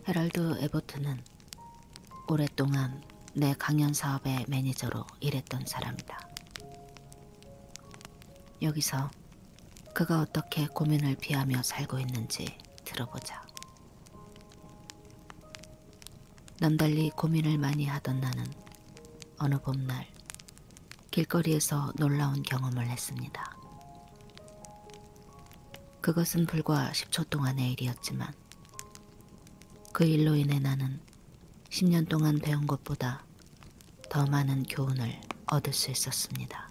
헤럴드 에버트는 오랫동안 내 강연 사업의 매니저로 일했던 사람이다. 여기서 그가 어떻게 고민을 피하며 살고 있는지 들어보자. 남달리 고민을 많이 하던 나는 어느 봄날 길거리에서 놀라운 경험을 했습니다. 그것은 불과 10초 동안의 일이었지만 그 일로 인해 나는 10년 동안 배운 것보다 더 많은 교훈을 얻을 수 있었습니다.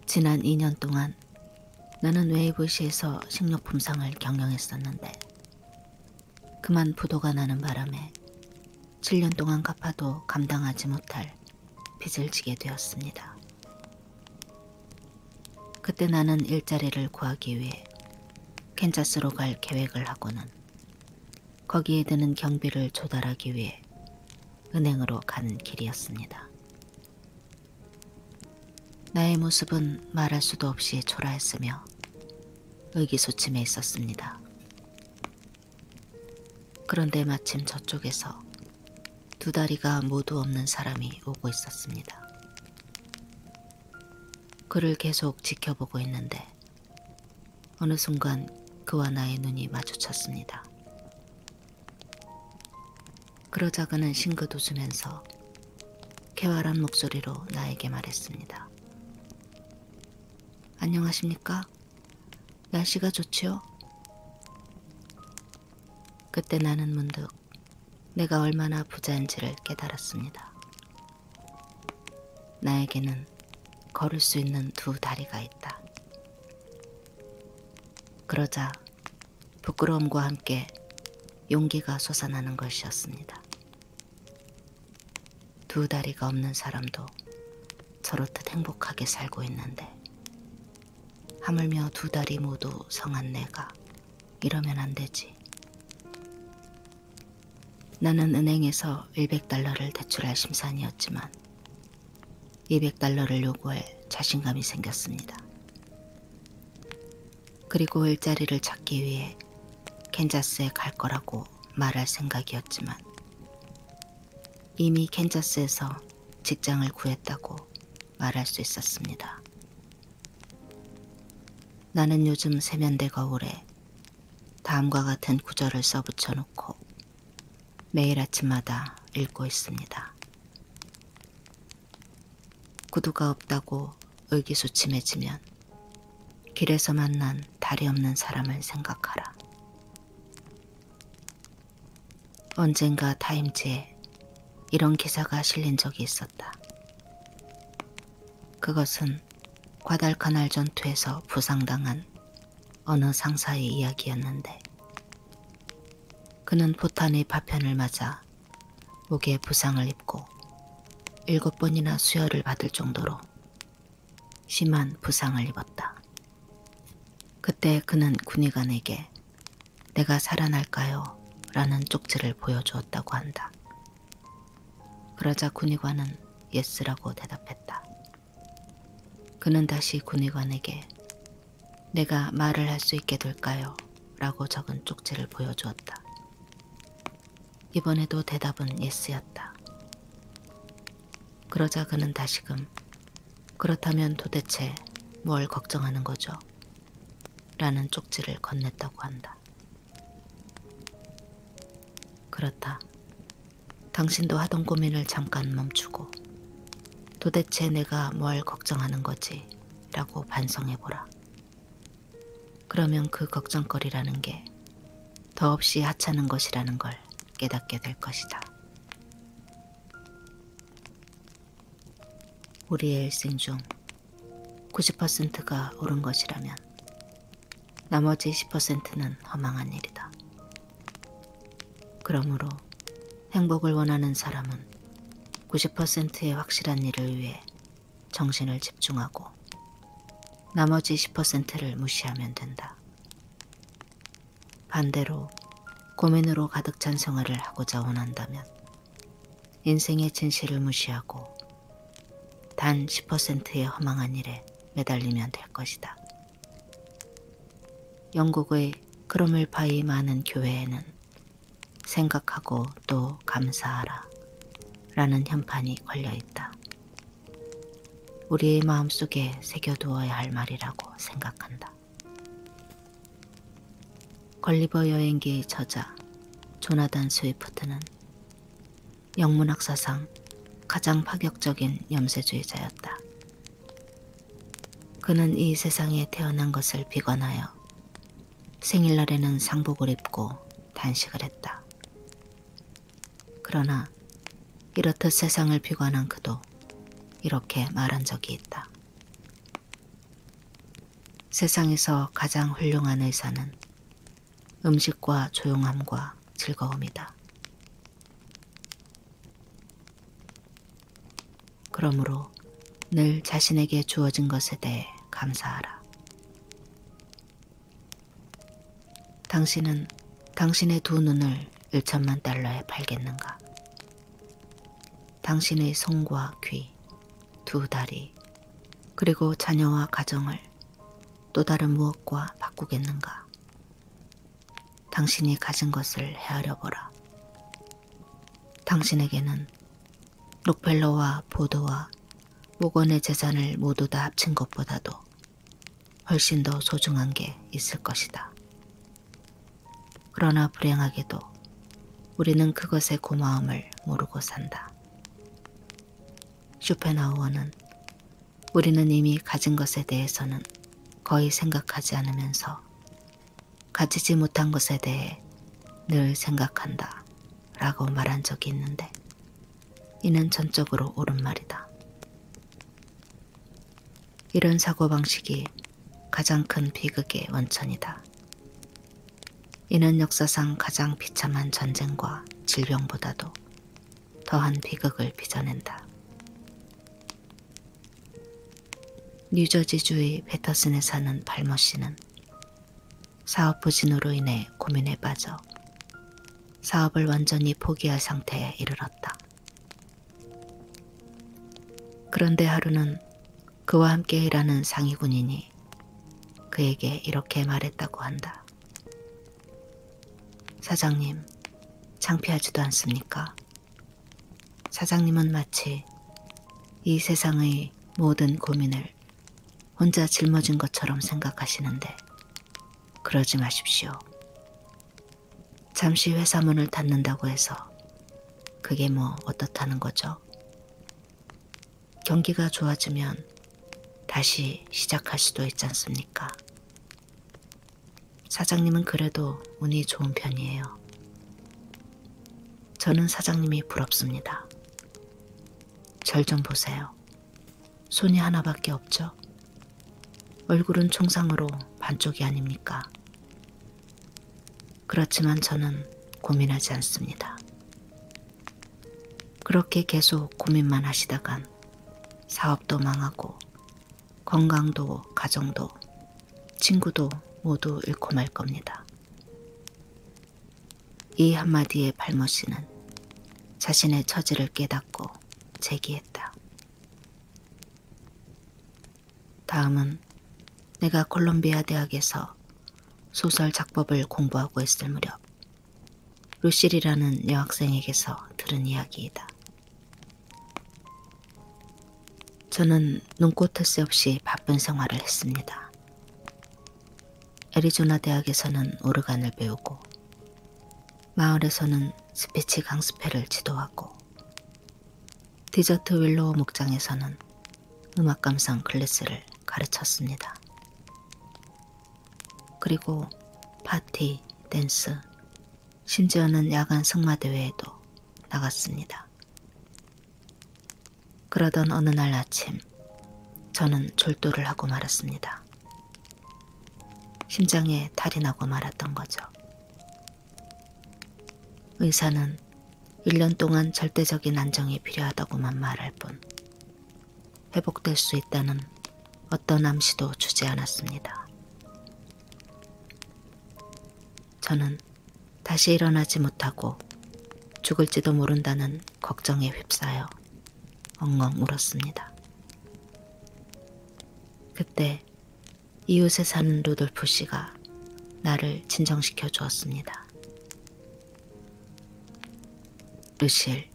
지난 2년 동안 나는 웨이브시에서 식료품상을 경영했었는데 그만 부도가 나는 바람에 7년 동안 갚아도 감당하지 못할 빚을 지게 되었습니다. 그때 나는 일자리를 구하기 위해 캔자스로 갈 계획을 하고는 거기에 드는 경비를 조달하기 위해 은행으로 가는 길이었습니다. 나의 모습은 말할 수도 없이 초라했으며 의기소침해 있었습니다. 그런데 마침 저쪽에서 두 다리가 모두 없는 사람이 오고 있었습니다. 그를 계속 지켜보고 있는데 어느 순간 그와 나의 눈이 마주쳤습니다. 그러자 그는 싱긋 웃으면서 쾌활한 목소리로 나에게 말했습니다. 안녕하십니까? 날씨가 좋지요? 그때 나는 문득 내가 얼마나 부자인지를 깨달았습니다. 나에게는 걸을 수 있는 두 다리가 있다. 그러자 부끄러움과 함께 용기가 솟아나는 것이었습니다. 두 다리가 없는 사람도 저렇듯 행복하게 살고 있는데 하물며 두 다리 모두 성한 내가 이러면 안 되지. 나는 은행에서 100달러를 대출할 심산이었지만 200달러를 요구할 자신감이 생겼습니다. 그리고 일자리를 찾기 위해 캔자스에 갈 거라고 말할 생각이었지만 이미 캔자스에서 직장을 구했다고 말할 수 있었습니다. 나는 요즘 세면대 거울에 다음과 같은 구절을 써붙여 놓고 매일 아침마다 읽고 있습니다. 구두가 없다고 의기소침해지면 길에서 만난 다리 없는 사람을 생각하라. 언젠가 타임지에 이런 기사가 실린 적이 있었다. 그것은 과달카날 전투에서 부상당한 어느 상사의 이야기였는데 그는 포탄의 파편을 맞아 목에 부상을 입고 7번이나 수혈을 받을 정도로 심한 부상을 입었다. 그때 그는 군의관에게 내가 살아날까요? 라는 쪽지를 보여주었다고 한다. 그러자 군의관은 예스라고 대답했다. 그는 다시 군의관에게 내가 말을 할 수 있게 될까요? 라고 적은 쪽지를 보여주었다. 이번에도 대답은 예스였다. 그러자 그는 다시금 그렇다면 도대체 뭘 걱정하는 거죠? 라는 쪽지를 건넸다고 한다. 그렇다. 당신도 하던 고민을 잠깐 멈추고 도대체 내가 뭘 걱정하는 거지? 라고 반성해보라. 그러면 그 걱정거리라는 게 더없이 하찮은 것이라는 걸 깨닫게 될 것이다. 우리의 일생 중 90%가 옳은 것이라면 나머지 10%는 허망한 일이다. 그러므로 행복을 원하는 사람은 90%의 확실한 일을 위해 정신을 집중하고 나머지 10%를 무시하면 된다. 반대로 고민으로 가득 찬 생활을 하고자 원한다면 인생의 진실을 무시하고 단 10%의 허망한 일에 매달리면 될 것이다. 영국의 그럼을 바이 많은 교회에는 생각하고 또 감사하라 라는 현판이 걸려있다. 우리의 마음속에 새겨두어야 할 말이라고 생각한다. 걸리버 여행기의 저자 조나단 스위프트는 영문학사상 가장 파격적인 염세주의자였다. 그는 이 세상에 태어난 것을 비관하여 생일날에는 상복을 입고 단식을 했다. 그러나 이렇듯 세상을 비관한 그도 이렇게 말한 적이 있다. 세상에서 가장 훌륭한 의사는 음식과 조용함과 즐거움이다. 그러므로 늘 자신에게 주어진 것에 대해 감사하라. 당신은 당신의 두 눈을 1천만 달러에 팔겠는가? 당신의 손과 귀, 두 다리, 그리고 자녀와 가정을 또 다른 무엇과 바꾸겠는가? 당신이 가진 것을 헤아려 보라. 당신에게는 록펠러와 보드와 모건의 재산을 모두 다 합친 것보다도 훨씬 더 소중한 게 있을 것이다. 그러나 불행하게도 우리는 그것의 고마움을 모르고 산다. 쇼펜하우어는 우리는 이미 가진 것에 대해서는 거의 생각하지 않으면서 가지지 못한 것에 대해 늘 생각한다 라고 말한 적이 있는데 이는 전적으로 옳은 말이다. 이런 사고방식이 가장 큰 비극의 원천이다. 이는 역사상 가장 비참한 전쟁과 질병보다도 더한 비극을 빚어낸다. 뉴저지주의 패터슨에 사는 발머 씨는 사업 부진으로 인해 고민에 빠져 사업을 완전히 포기할 상태에 이르렀다. 그런데 하루는 그와 함께 일하는 상위 군인이 그에게 이렇게 말했다고 한다. 사장님, 창피하지도 않습니까? 사장님은 마치 이 세상의 모든 고민을 혼자 짊어진 것처럼 생각하시는데 그러지 마십시오. 잠시 회사 문을 닫는다고 해서 그게 뭐 어떻다는 거죠? 경기가 좋아지면 다시 시작할 수도 있지 않습니까? 사장님은 그래도 운이 좋은 편이에요. 저는 사장님이 부럽습니다. 절 좀 보세요. 손이 하나밖에 없죠? 얼굴은 총상으로 반쪽이 아닙니까? 그렇지만 저는 고민하지 않습니다. 그렇게 계속 고민만 하시다간 사업도 망하고 건강도 가정도 친구도 모두 잃고 말 겁니다. 이 한마디에 발머 씨는 자신의 처지를 깨닫고 제기했다. 다음은 내가 콜롬비아 대학에서 소설 작법을 공부하고 있을 무렵 루실이라는 여학생에게서 들은 이야기이다. 저는 눈꽃 새 없이 바쁜 생활을 했습니다. 애리조나 대학에서는 오르간을 배우고 마을에서는 스피치 강습회를 지도하고 디저트 윌로우 목장에서는 음악 감상 클래스를 가르쳤습니다. 그리고 파티, 댄스, 심지어는 야간 승마대회에도 나갔습니다. 그러던 어느 날 아침 저는 졸도를 하고 말았습니다. 심장에 탈이 나고 말았던 거죠. 의사는 1년 동안 절대적인 안정이 필요하다고만 말할 뿐 회복될 수 있다는 어떤 암시도 주지 않았습니다. 저는 다시 일어나지 못하고 죽을지도 모른다는 걱정에 휩싸여 엉엉 울었습니다. 그때 이웃에 사는 루돌프 씨가 나를 진정시켜 주었습니다. 루실,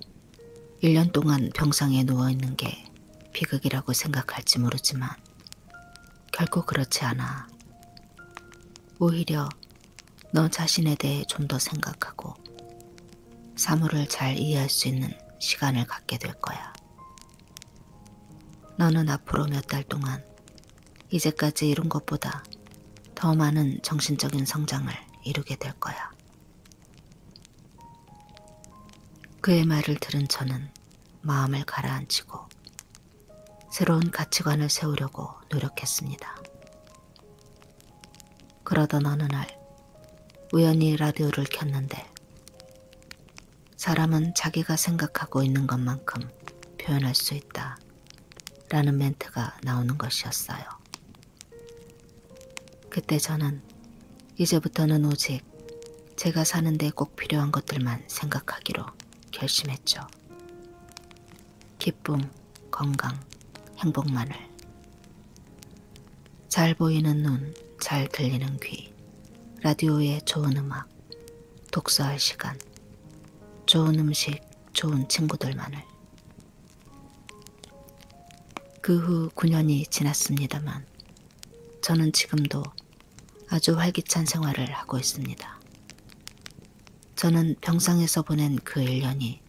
1년 동안 병상에 누워있는 게 비극이라고 생각할지 모르지만 결코 그렇지 않아. 오히려 너 자신에 대해 좀 더 생각하고 사물을 잘 이해할 수 있는 시간을 갖게 될 거야. 너는 앞으로 몇 달 동안 이제까지 이룬 것보다 더 많은 정신적인 성장을 이루게 될 거야. 그의 말을 들은 저는 마음을 가라앉히고 새로운 가치관을 세우려고 노력했습니다. 그러던 어느 날 우연히 라디오를 켰는데 사람은 자기가 생각하고 있는 것만큼 표현할 수 있다 라는 멘트가 나오는 것이었어요. 그때 저는 이제부터는 오직 제가 사는데 꼭 필요한 것들만 생각하기로 결심했죠. 기쁨, 건강, 행복만을. 잘 보이는 눈, 잘 들리는 귀, 라디오에 좋은 음악, 독서할 시간, 좋은 음식, 좋은 친구들만을. 그 후 9년이 지났습니다만 저는 지금도 아주 활기찬 생활을 하고 있습니다. 저는 병상에서 보낸 그 1년이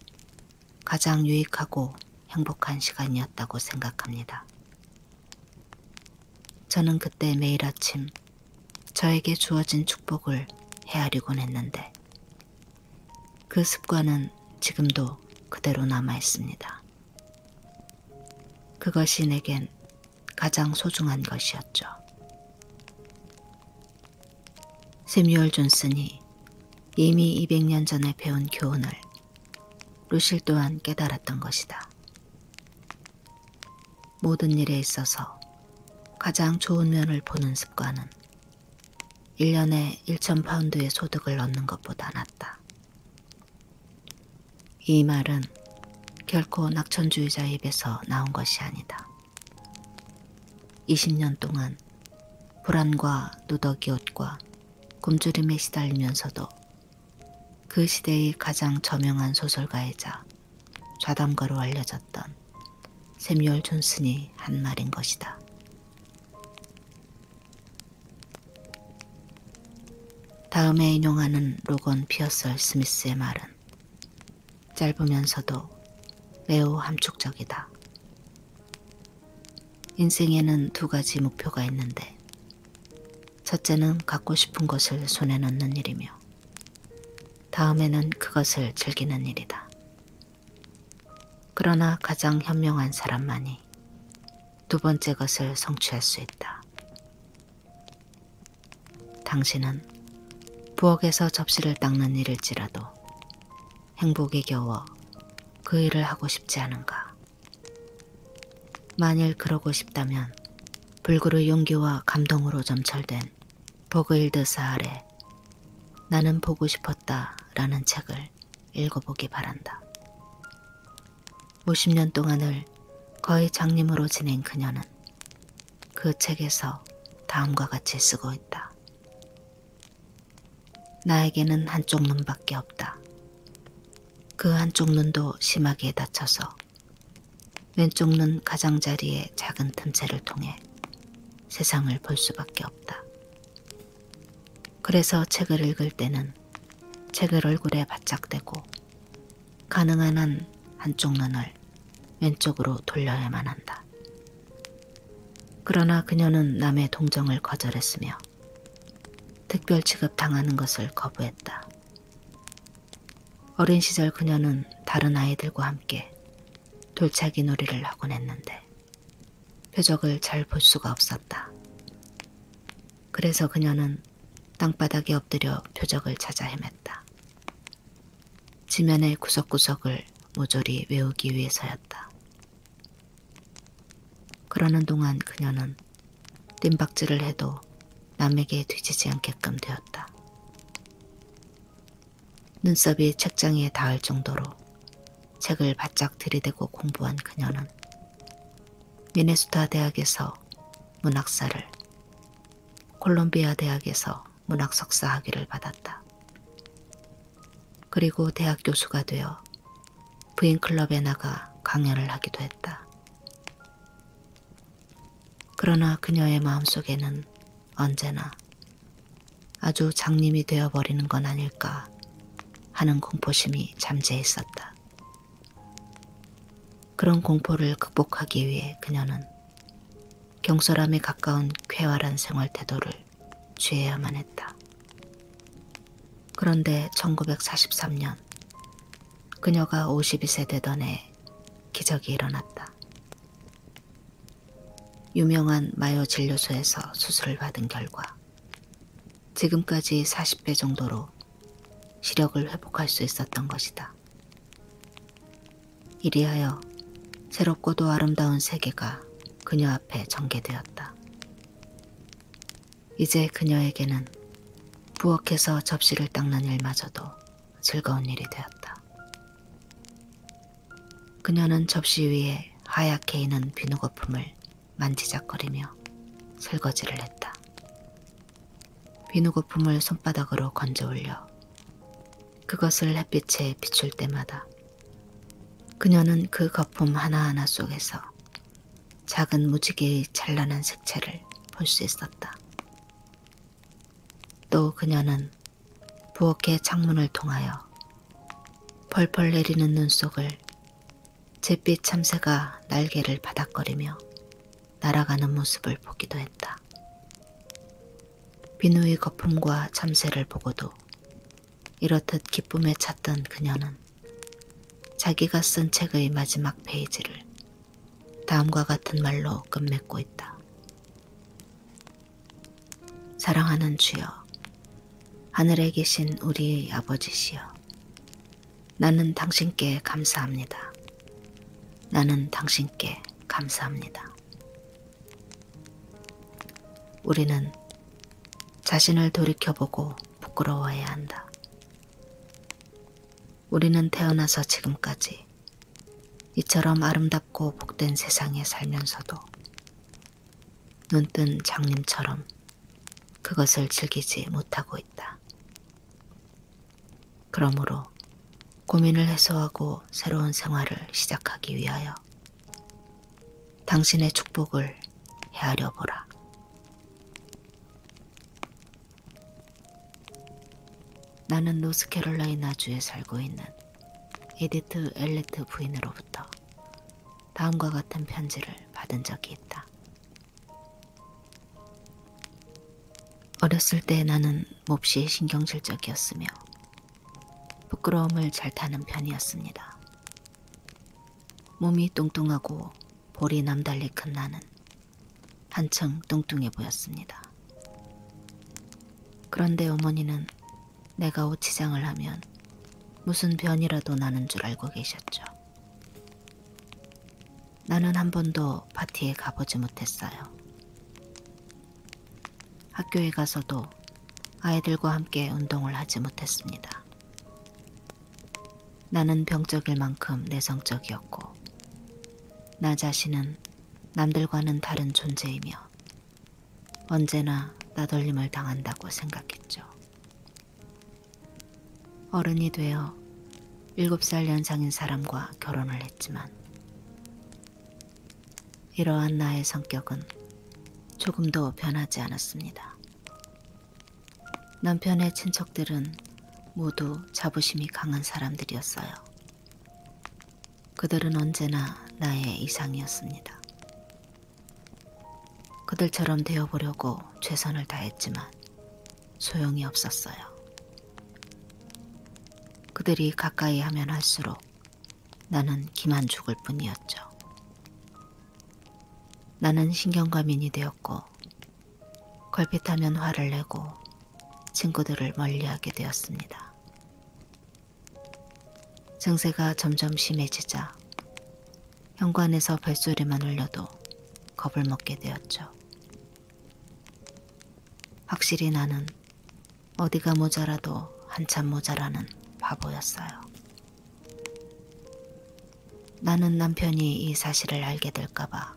가장 유익하고 행복한 시간이었다고 생각합니다. 저는 그때 매일 아침 저에게 주어진 축복을 헤아리곤 했는데 그 습관은 지금도 그대로 남아 있습니다. 그것이 내겐 가장 소중한 것이었죠. 세뮤얼 존슨이 이미 200년 전에 배운 교훈을 루실 또한 깨달았던 것이다. 모든 일에 있어서 가장 좋은 면을 보는 습관은 1년에 1,000파운드의 소득을 얻는 것보다 낫다. 이 말은 결코 낙천주의자 입에서 나온 것이 아니다. 20년 동안 불안과 누더기옷과 굶주림에 시달리면서도 그 시대의 가장 저명한 소설가이자 좌담가로 알려졌던 세뮤얼 존슨이 한 말인 것이다. 다음에 인용하는 로건 피어설 스미스의 말은 짧으면서도 매우 함축적이다. 인생에는 두 가지 목표가 있는데 첫째는 갖고 싶은 것을 손에 넣는 일이며 다음에는 그것을 즐기는 일이다. 그러나 가장 현명한 사람만이 두 번째 것을 성취할 수 있다. 당신은 부엌에서 접시를 닦는 일일지라도 행복에 겨워 그 일을 하고 싶지 않은가? 만일 그러고 싶다면 불굴의 용기와 감동으로 점철된 버그일드 사할의 나는 보고 싶었다 라는 책을 읽어보기 바란다. 50년 동안을 거의 장님으로 지낸 그녀는 그 책에서 다음과 같이 쓰고 있다. 나에게는 한쪽 눈밖에 없다. 그 한쪽 눈도 심하게 다쳐서 왼쪽 눈 가장자리의 작은 틈새를 통해 세상을 볼 수밖에 없다. 그래서 책을 읽을 때는 책을 얼굴에 바짝 대고 가능한 한 한쪽 눈을 왼쪽으로 돌려야만 한다. 그러나 그녀는 남의 동정을 거절했으며 특별 취급당하는 것을 거부했다. 어린 시절 그녀는 다른 아이들과 함께 돌차기 놀이를 하곤 했는데 표적을 잘 볼 수가 없었다. 그래서 그녀는 땅바닥에 엎드려 표적을 찾아 헤맸다. 지면의 구석구석을 모조리 외우기 위해서였다. 그러는 동안 그녀는 뜀박질을 해도 남에게 뒤지지 않게끔 되었다. 눈썹이 책장에 닿을 정도로 책을 바짝 들이대고 공부한 그녀는 미네소타 대학에서 문학사를, 콜롬비아 대학에서 문학 석사 학위를 받았다. 그리고 대학 교수가 되어 부인클럽에 나가 강연을 하기도 했다. 그러나 그녀의 마음속에는 언제나 아주 장님이 되어버리는 건 아닐까 하는 공포심이 잠재해 있었다. 그런 공포를 극복하기 위해 그녀는 경솔함에 가까운 쾌활한 생활 태도를 취해야만 했다. 그런데 1943년 그녀가 52세 되던 해 기적이 일어났다. 유명한 마요 진료소에서 수술을 받은 결과 지금까지 40배 정도로 시력을 회복할 수 있었던 것이다. 이리하여 새롭고도 아름다운 세계가 그녀 앞에 전개되었다. 이제 그녀에게는 부엌에서 접시를 닦는 일마저도 즐거운 일이 되었다. 그녀는 접시 위에 하얗게 있는 비누 거품을 만지작거리며 설거지를 했다. 비누 거품을 손바닥으로 건져 올려 그것을 햇빛에 비출 때마다 그녀는 그 거품 하나하나 속에서 작은 무지개의 찬란한 색채를 볼 수 있었다. 또 그녀는 부엌의 창문을 통하여 펄펄 내리는 눈 속을 잿빛 참새가 날개를 바닥거리며 날아가는 모습을 보기도 했다. 비누의 거품과 참새를 보고도 이렇듯 기쁨에 찼던 그녀는 자기가 쓴 책의 마지막 페이지를 다음과 같은 말로 끝맺고 있다. 사랑하는 주여, 하늘에 계신 우리의 아버지시여, 나는 당신께 감사합니다. 나는 당신께 감사합니다. 우리는 자신을 돌이켜보고 부끄러워해야 한다. 우리는 태어나서 지금까지 이처럼 아름답고 복된 세상에 살면서도 눈뜬 장님처럼 그것을 즐기지 못하고 있다. 그러므로 고민을 해소하고 새로운 생활을 시작하기 위하여 당신의 축복을 헤아려 보라. 나는 노스캐롤라이나주에 살고 있는 에디트 엘리트 부인으로부터 다음과 같은 편지를 받은 적이 있다. 어렸을 때 나는 몹시 신경질적이었으며 부끄러움을 잘 타는 편이었습니다. 몸이 뚱뚱하고 볼이 남달리 큰 나는 한층 뚱뚱해 보였습니다. 그런데 어머니는 내가 오치장을 하면 무슨 변이라도 나는 줄 알고 계셨죠. 나는 한 번도 파티에 가보지 못했어요. 학교에 가서도 아이들과 함께 운동을 하지 못했습니다. 나는 병적일 만큼 내성적이었고 나 자신은 남들과는 다른 존재이며 언제나 따돌림을 당한다고 생각했죠. 어른이 되어 7살 연상인 사람과 결혼을 했지만 이러한 나의 성격은 조금도 변하지 않았습니다. 남편의 친척들은 모두 자부심이 강한 사람들이었어요. 그들은 언제나 나의 이상이었습니다. 그들처럼 되어보려고 최선을 다했지만 소용이 없었어요. 그들이 가까이 하면 할수록 나는 기만 죽을 뿐이었죠. 나는 신경과민이 되었고 걸핏하면 화를 내고 친구들을 멀리하게 되었습니다. 증세가 점점 심해지자 현관에서 벨소리만 울려도 겁을 먹게 되었죠. 확실히 나는 어디가 모자라도 한참 모자라는 바보였어요. 나는 남편이 이 사실을 알게 될까봐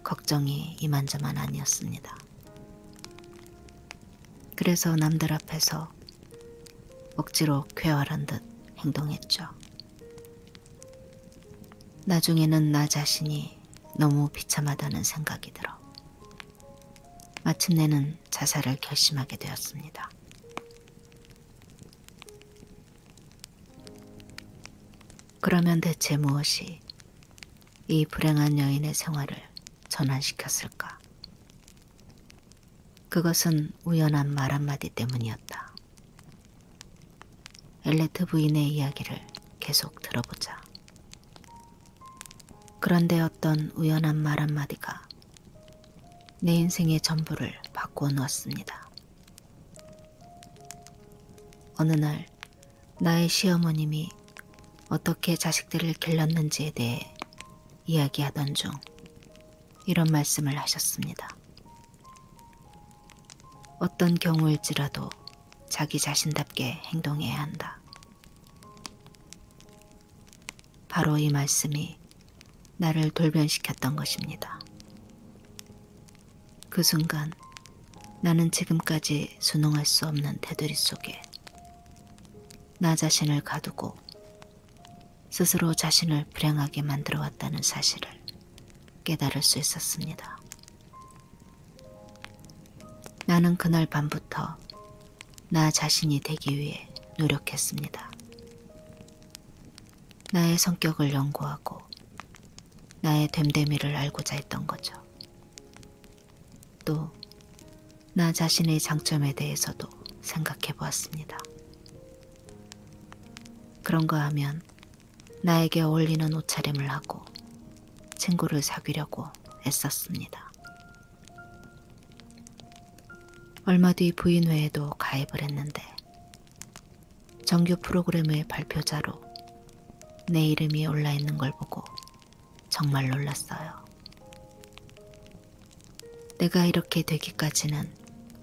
걱정이 이만저만 아니었습니다. 그래서 남들 앞에서 억지로 쾌활한 듯 행동했죠. 나중에는 나 자신이 너무 비참하다는 생각이 들어 마침내는 자살을 결심하게 되었습니다. 그러면 대체 무엇이 이 불행한 여인의 생활을 전환시켰을까? 그것은 우연한 말 한마디 때문이었다. 엘레트 부인의 이야기를 계속 들어보자. 그런데 어떤 우연한 말 한마디가 내 인생의 전부를 바꾸어 놓았습니다. 어느 날 나의 시어머님이 어떻게 자식들을 길렀는지에 대해 이야기하던 중 이런 말씀을 하셨습니다. 어떤 경우일지라도 자기 자신답게 행동해야 한다. 바로 이 말씀이 나를 돌변시켰던 것입니다. 그 순간 나는 지금까지 순응할 수 없는 테두리 속에 나 자신을 가두고 스스로 자신을 불행하게 만들어 왔다는 사실을 깨달을 수 있었습니다. 나는 그날 밤부터 나 자신이 되기 위해 노력했습니다. 나의 성격을 연구하고 나의 됨됨이를 알고자 했던 거죠. 또 나 자신의 장점에 대해서도 생각해 보았습니다. 그런가 하면 나에게 어울리는 옷차림을 하고 친구를 사귀려고 애썼습니다. 얼마 뒤 부인회에도 가입을 했는데 정규 프로그램의 발표자로 내 이름이 올라 있는 걸 보고 정말 놀랐어요. 내가 이렇게 되기까지는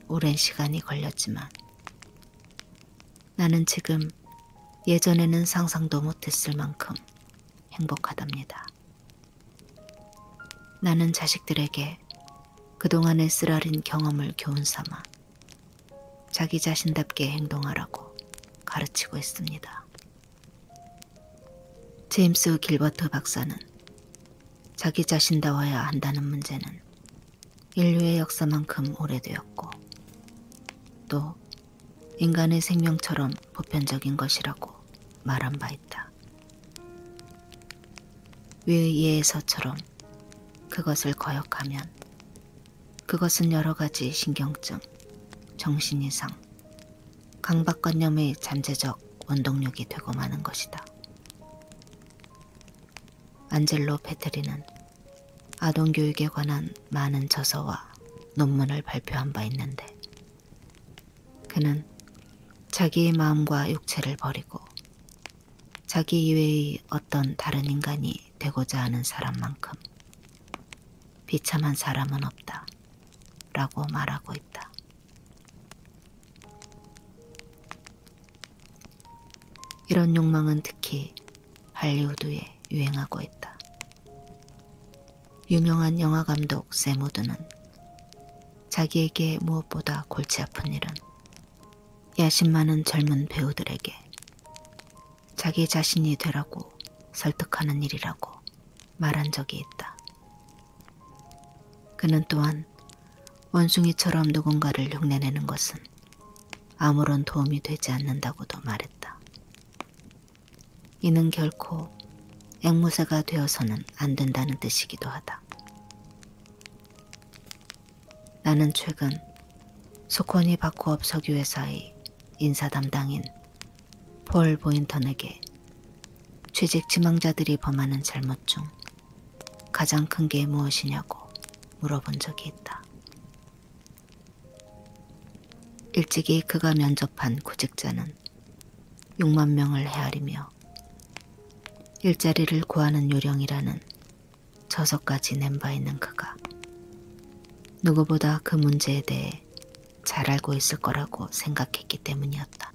오랜 시간이 걸렸지만 나는 지금 예전에는 상상도 못했을 만큼 행복하답니다. 나는 자식들에게 그동안의 쓰라린 경험을 교훈 삼아 자기 자신답게 행동하라고 가르치고 있습니다. 제임스 길버트 박사는 자기 자신다워야 한다는 문제는 인류의 역사만큼 오래되었고 또 인간의 생명처럼 보편적인 것이라고 말한 바 있다. 위의 예에서처럼 그것을 거역하면 그것은 여러 가지 신경증, 정신이상, 강박관념의 잠재적 원동력이 되고 마는 것이다. 안젤로 페트리는 아동교육에 관한 많은 저서와 논문을 발표한 바 있는데 그는 자기의 마음과 육체를 버리고 자기 이외의 어떤 다른 인간이 되고자 하는 사람만큼 비참한 사람은 없다 라고 말하고 있다. 이런 욕망은 특히 할리우드에 유행하고 있다. 유명한 영화감독 샘 우드는 자기에게 무엇보다 골치 아픈 일은 야심 많은 젊은 배우들에게 자기 자신이 되라고 설득하는 일이라고 말한 적이 있다. 그는 또한 원숭이처럼 누군가를 흉내내는 것은 아무런 도움이 되지 않는다고도 말했다. 이는 결코 앵무새가 되어서는 안 된다는 뜻이기도 하다. 나는 최근 소코니 바코업 석유회사의 인사 담당인 폴 보인턴에게 취직 지망자들이 범하는 잘못 중 가장 큰 게 무엇이냐고 물어본 적이 있다. 일찍이 그가 면접한 구직자는 6만 명을 헤아리며 일자리를 구하는 요령이라는 저서까지 낸 바 있는 그가 누구보다 그 문제에 대해 잘 알고 있을 거라고 생각했기 때문이었다.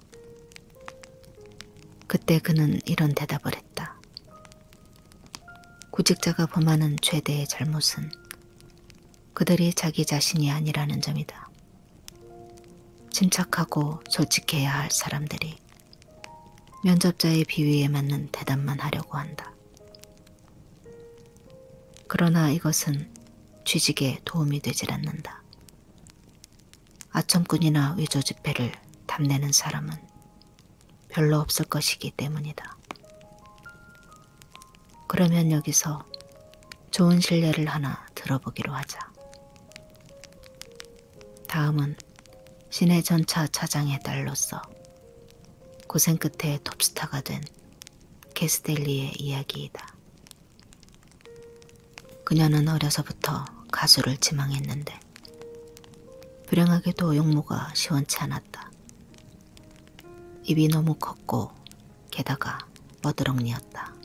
그때 그는 이런 대답을 했다. 구직자가 범하는 최대의 잘못은 그들이 자기 자신이 아니라는 점이다. 침착하고 솔직해야 할 사람들이 면접자의 비위에 맞는 대답만 하려고 한다. 그러나 이것은 취직에 도움이 되질 않는다. 아첨꾼이나 위조 지폐를 탐내는 사람은 별로 없을 것이기 때문이다. 그러면 여기서 좋은 실례를 하나 들어보기로 하자. 다음은 시내 전차 차장의 딸로서 고생 끝에 톱스타가 된 캐스델리의 이야기이다. 그녀는 어려서부터 가수를 지망했는데 불행하게도 용모가 시원치 않았다. 입이 너무 컸고 게다가 머드렁니였다.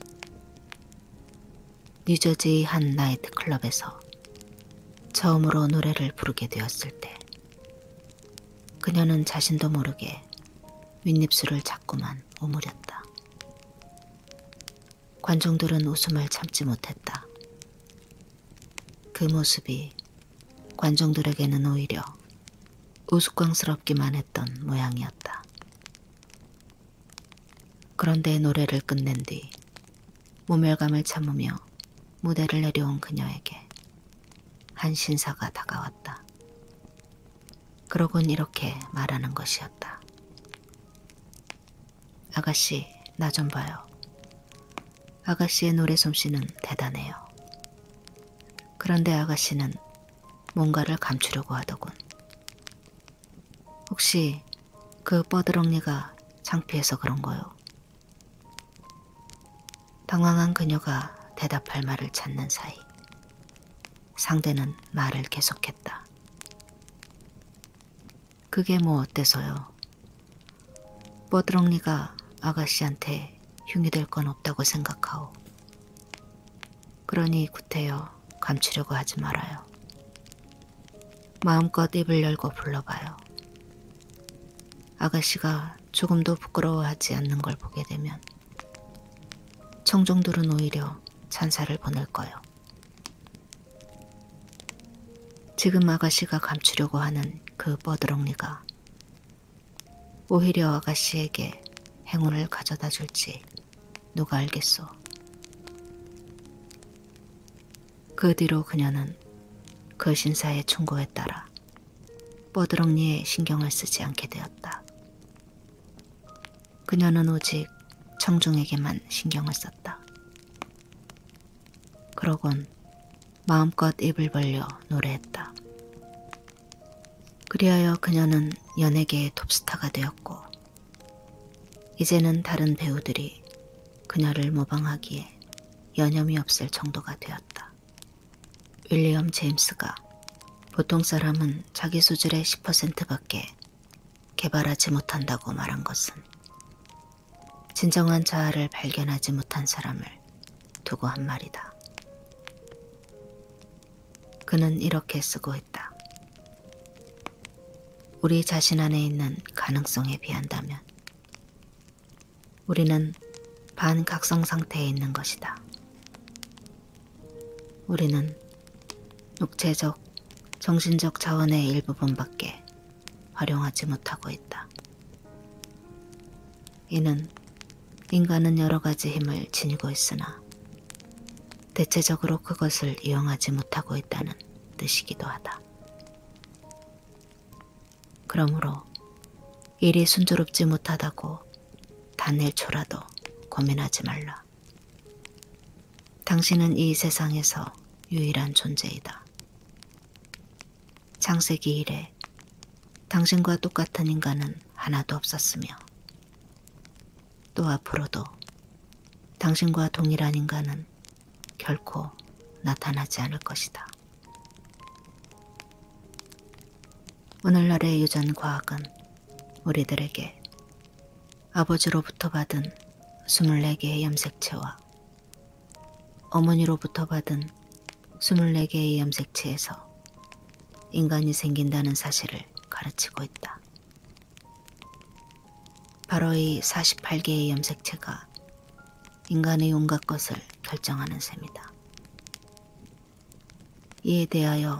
뉴저지의 한 나이트클럽에서 처음으로 노래를 부르게 되었을 때 그녀는 자신도 모르게 윗입술을 자꾸만 오므렸다. 관중들은 웃음을 참지 못했다. 그 모습이 관중들에게는 오히려 우스꽝스럽기만 했던 모양이었다. 그런데 노래를 끝낸 뒤 모멸감을 참으며 무대를 내려온 그녀에게 한 신사가 다가왔다. 그러곤 이렇게 말하는 것이었다. 아가씨, 나 좀 봐요. 아가씨의 노래 솜씨는 대단해요. 그런데 아가씨는 뭔가를 감추려고 하더군. 혹시 그 뻐드렁니가 창피해서 그런 거요? 당황한 그녀가 대답할 말을 찾는 사이 상대는 말을 계속했다. 그게 뭐 어때서요? 뻐드렁니가 아가씨한테 흉이 될 건 없다고 생각하오. 그러니 구태여 감추려고 하지 말아요. 마음껏 입을 열고 불러봐요. 아가씨가 조금도 부끄러워하지 않는 걸 보게 되면 청중들은 오히려 찬사를 보낼 거요. 지금 아가씨가 감추려고 하는 그 뻐드렁니가 오히려 아가씨에게 행운을 가져다 줄지 누가 알겠소. 그 뒤로 그녀는 그 신사의 충고에 따라 뻐드렁니에 신경을 쓰지 않게 되었다. 그녀는 오직 청중에게만 신경을 썼다. 그러곤 마음껏 입을 벌려 노래했다. 그리하여 그녀는 연예계의 톱스타가 되었고 이제는 다른 배우들이 그녀를 모방하기에 여념이 없을 정도가 되었다. 윌리엄 제임스가 보통 사람은 자기 수준의 10%밖에 개발하지 못한다고 말한 것은 진정한 자아를 발견하지 못한 사람을 두고 한 말이다. 그는 이렇게 쓰고 있다. 우리 자신 안에 있는 가능성에 비한다면 우리는 반각성 상태에 있는 것이다. 우리는 육체적, 정신적 자원의 일부분밖에 활용하지 못하고 있다. 이는 인간은 여러 가지 힘을 지니고 있으나 대체적으로 그것을 이용하지 못하고 있다는 뜻이기도 하다. 그러므로 일이 순조롭지 못하다고 단 1초라도 고민하지 말라. 당신은 이 세상에서 유일한 존재이다. 창세기 이래 당신과 똑같은 인간은 하나도 없었으며 또 앞으로도 당신과 동일한 인간은 결코 나타나지 않을 것이다. 오늘날의 유전 과학은 우리들에게 아버지로부터 받은 24개의 염색체와 어머니로부터 받은 24개의 염색체에서 인간이 생긴다는 사실을 가르치고 있다. 바로 이 48개의 염색체가 인간의 온갖 것을 결정하는 셈이다. 이에 대하여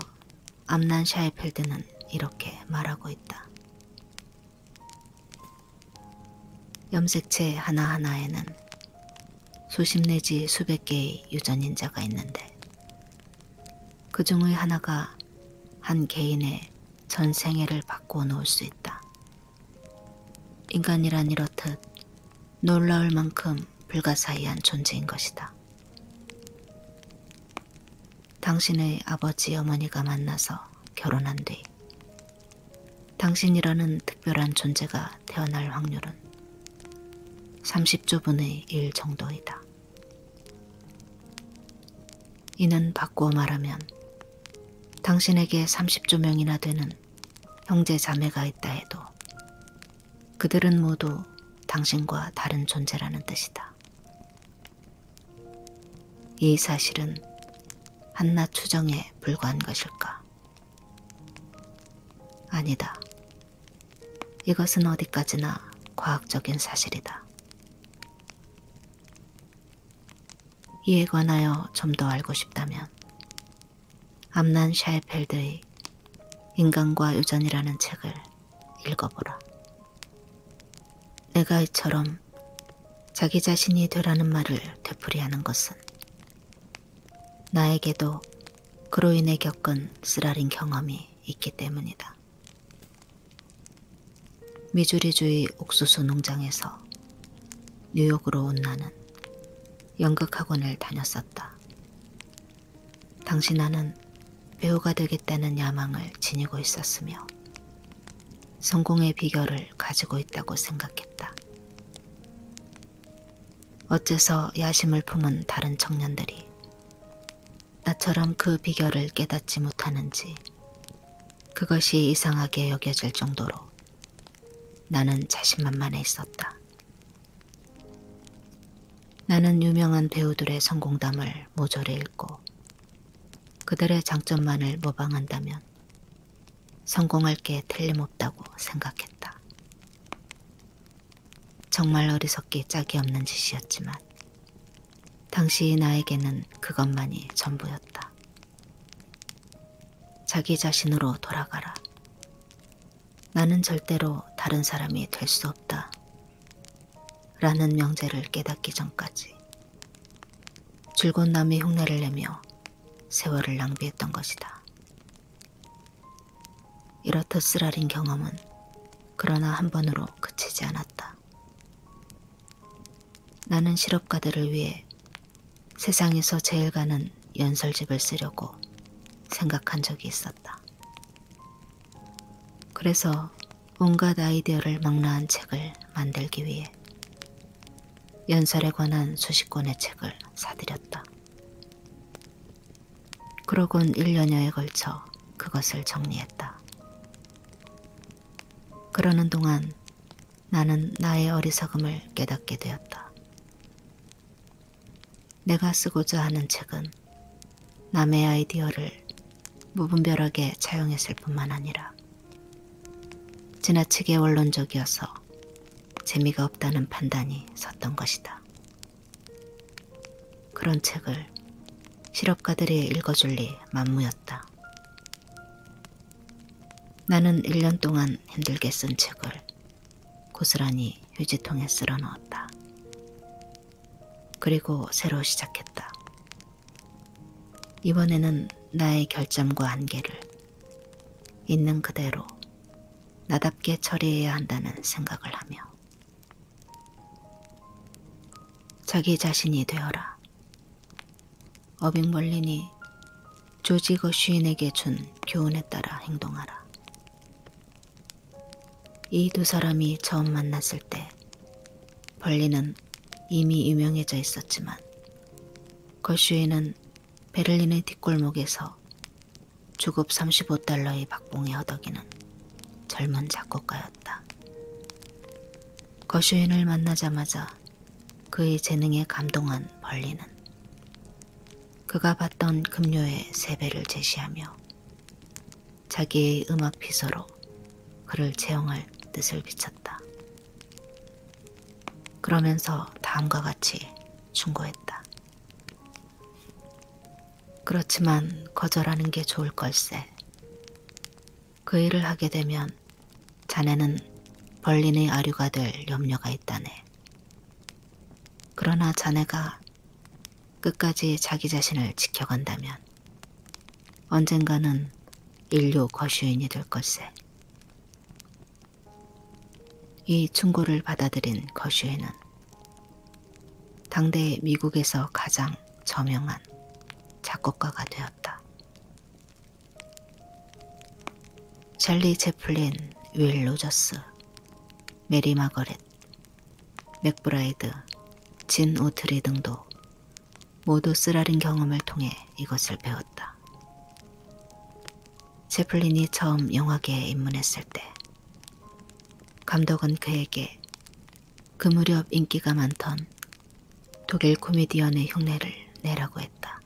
암난 샤이펠드는 이렇게 말하고 있다. 염색체 하나하나에는 수십 내지 수백 개의 유전인자가 있는데 그 중의 하나가 한 개인의 전 생애를 바꾸어 놓을 수 있다. 인간이란 이렇듯 놀라울 만큼 불가사의한 존재인 것이다. 당신의 아버지 어머니가 만나서 결혼한 뒤 당신이라는 특별한 존재가 태어날 확률은 30조분의 1 정도이다. 이는 바꾸어 말하면 당신에게 30조 명이나 되는 형제 자매가 있다 해도 그들은 모두 당신과 다른 존재라는 뜻이다. 이 사실은 한낱 추정에 불과한 것일까? 아니다. 이것은 어디까지나 과학적인 사실이다. 이에 관하여 좀 더 알고 싶다면 암난 샤이펠드의 인간과 유전이라는 책을 읽어보라. 내가 이처럼 자기 자신이 되라는 말을 되풀이하는 것은 나에게도 그로 인해 겪은 쓰라린 경험이 있기 때문이다. 미주리주의 옥수수 농장에서 뉴욕으로 온 나는 연극학원을 다녔었다. 당시 나는 배우가 되겠다는 야망을 지니고 있었으며 성공의 비결을 가지고 있다고 생각했다. 어째서 야심을 품은 다른 청년들이 나처럼 그 비결을 깨닫지 못하는지 그것이 이상하게 여겨질 정도로 나는 자신만만해 있었다. 나는 유명한 배우들의 성공담을 모조리 읽고 그들의 장점만을 모방한다면 성공할 게 틀림없다고 생각했다. 정말 어리석기 짝이 없는 짓이었지만 당시 나에게는 그것만이 전부였다. 자기 자신으로 돌아가라. 나는 절대로 다른 사람이 될 수 없다. 라는 명제를 깨닫기 전까지 줄곧 남의 흉내를 내며 세월을 낭비했던 것이다. 이렇듯 쓰라린 경험은 그러나 한 번으로 그치지 않았다. 나는 실업가들을 위해 세상에서 제일 가는 연설집을 쓰려고 생각한 적이 있었다. 그래서 온갖 아이디어를 망라한 책을 만들기 위해 연설에 관한 수십 권의 책을 사들였다. 그러곤 1년여에 걸쳐 그것을 정리했다. 그러는 동안 나는 나의 어리석음을 깨닫게 되었다. 내가 쓰고자 하는 책은 남의 아이디어를 무분별하게 차용했을 뿐만 아니라 지나치게 원론적이어서 재미가 없다는 판단이 섰던 것이다. 그런 책을 실업가들이 읽어줄 리 만무였다. 나는 1년 동안 힘들게 쓴 책을 고스란히 휴지통에 쓸어 넣었다. 그리고 새로 시작했다. 이번에는 나의 결점과 한계를 있는 그대로 나답게 처리해야 한다는 생각을 하며 자기 자신이 되어라. 어빙벌린이 조지 거쉬인에게 준 교훈에 따라 행동하라. 이 두 사람이 처음 만났을 때 벌린은 이미 유명해져 있었지만 거쉬인은 베를린의 뒷골목에서 주급 35달러의 박봉에 허덕이는 젊은 작곡가였다. 거쉬인을 만나자마자 그의 재능에 감동한 벌린은 그가 받던 급료의 3배를 제시하며 자기의 음악 비서로 그를 채용할 뜻을 비쳤다. 그러면서 다음과 같이 충고했다. 그렇지만 거절하는 게 좋을 걸세. 그 일을 하게 되면 자네는 벌린의 아류가 될 염려가 있다네. 그러나 자네가 끝까지 자기 자신을 지켜간다면 언젠가는 인류 거슈인이 될 걸세. 이 충고를 받아들인 거슈인은 당대 미국에서 가장 저명한 작곡가가 되었다. 찰리 채플린, 윌 로저스, 메리 마거렛, 맥브라이드, 진 오트리 등도 모두 쓰라린 경험을 통해 이것을 배웠다. 채플린이 처음 영화계에 입문했을 때 감독은 그에게 그 무렵 인기가 많던 독일 코미디언의 흉내를 내라고 했다.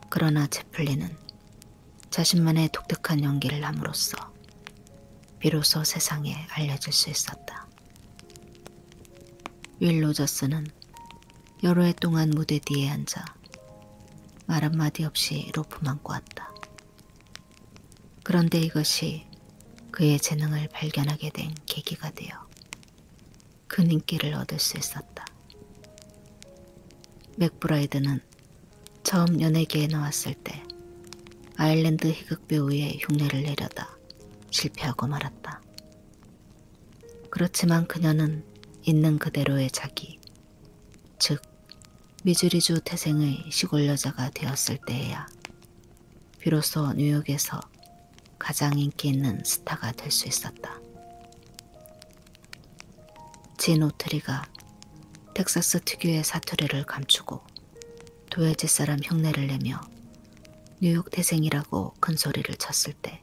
그러나 채플린은 자신만의 독특한 연기를 함으로써 비로소 세상에 알려질 수 있었다. 윌 로저스는 여러 해 동안 무대 뒤에 앉아 말 한마디 없이 로프만 꼬았다. 그런데 이것이 그의 재능을 발견하게 된 계기가 되어 큰 인기를 얻을 수 있었다. 맥브라이드는 처음 연예계에 나왔을 때 아일랜드 희극 배우의 흉내를 내려다 실패하고 말았다. 그렇지만 그녀는 있는 그대로의 자기, 즉 미주리주 태생의 시골 여자가 되었을 때에야 비로소 뉴욕에서 가장 인기 있는 스타가 될 수 있었다. 진 오트리가 텍사스 특유의 사투리를 감추고 도해지 사람 흉내를 내며 뉴욕 태생이라고 큰 소리를 쳤을 때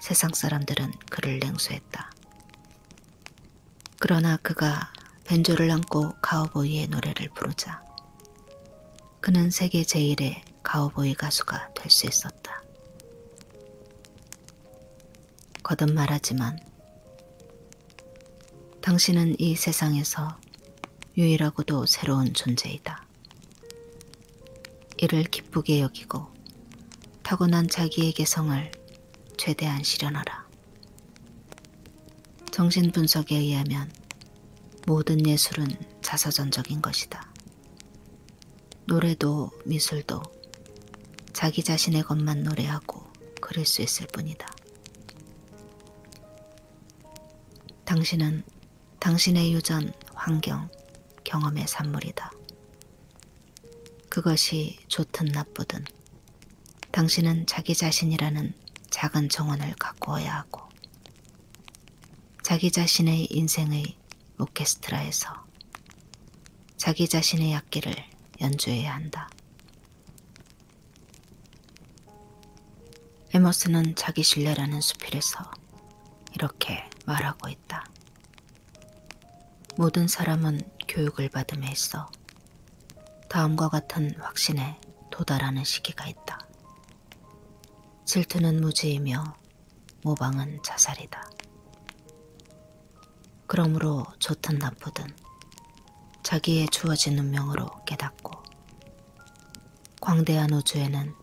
세상 사람들은 그를 냉소했다. 그러나 그가 벤조를 안고 카우보이의 노래를 부르자 그는 세계 제1의 카우보이 가수가 될 수 있었다. 거듭 말하지만 당신은 이 세상에서 유일하고도 새로운 존재이다. 이를 기쁘게 여기고 타고난 자기의 개성을 최대한 실현하라. 정신분석에 의하면 모든 예술은 자서전적인 것이다. 노래도 미술도 자기 자신의 것만 노래하고 그릴 수 있을 뿐이다. 당신은 당신의 유전, 환경, 경험의 산물이다. 그것이 좋든 나쁘든 당신은 자기 자신이라는 작은 정원을 가꾸어야 하고 자기 자신의 인생의 오케스트라에서 자기 자신의 악기를 연주해야 한다. 에머스는 자기 신뢰라는 수필에서 이렇게 말하고 있다. 모든 사람은 교육을 받음에 있어 다음과 같은 확신에 도달하는 시기가 있다. 질투는 무지이며 모방은 자살이다. 그러므로 좋든 나쁘든 자기의 주어진 운명으로 깨닫고 광대한 우주에는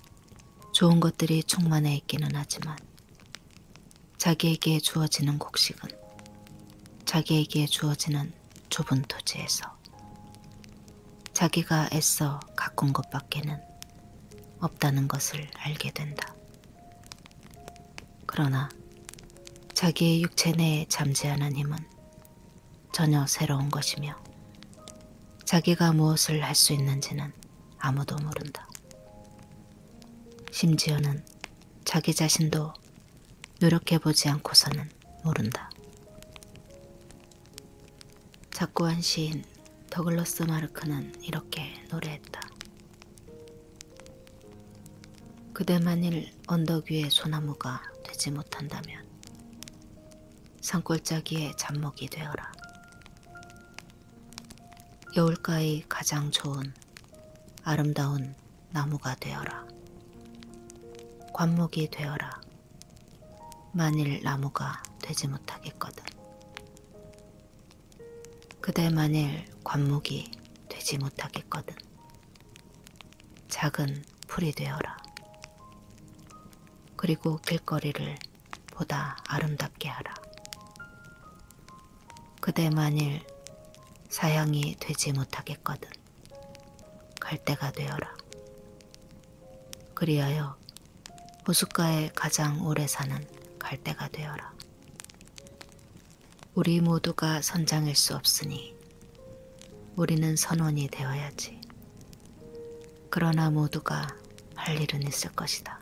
좋은 것들이 충만해 있기는 하지만 자기에게 주어지는 곡식은 자기에게 주어지는 좁은 토지에서 자기가 애써 가꾼 것밖에는 없다는 것을 알게 된다. 그러나 자기의 육체 내에 잠재하는 힘은 전혀 새로운 것이며 자기가 무엇을 할 수 있는지는 아무도 모른다. 심지어는 자기 자신도 노력해보지 않고서는 모른다. 작고한 시인 더글러스 마르크는 이렇게 노래했다. 그대 만일 언덕 위의 소나무가 되지 못한다면 산골짜기의 잡목이 되어라. 여울가의 가장 좋은 아름다운 나무가 되어라. 관목이 되어라. 만일 나무가 되지 못하겠거든. 그대 만일 관목이 되지 못하겠거든. 작은 풀이 되어라. 그리고 길거리를 보다 아름답게 하라. 그대 만일 사형이 되지 못하겠거든 갈대가 되어라. 그리하여 호숫가에 가장 오래 사는 갈대가 되어라. 우리 모두가 선장일 수 없으니 우리는 선원이 되어야지. 그러나 모두가 할 일은 있을 것이다.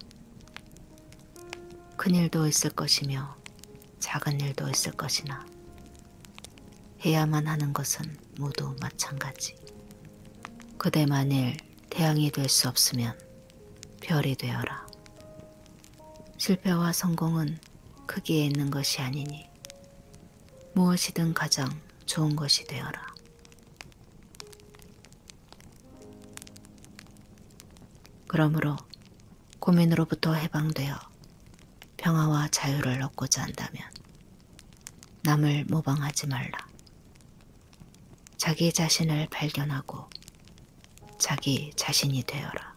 큰 일도 있을 것이며 작은 일도 있을 것이나 해야만 하는 것은 모두 마찬가지. 그대 만일 태양이 될 수 없으면 별이 되어라. 실패와 성공은 크기에 있는 것이 아니니 무엇이든 가장 좋은 것이 되어라. 그러므로 고민으로부터 해방되어 평화와 자유를 얻고자 한다면 남을 모방하지 말라. 자기 자신을 발견하고 자기 자신이 되어라.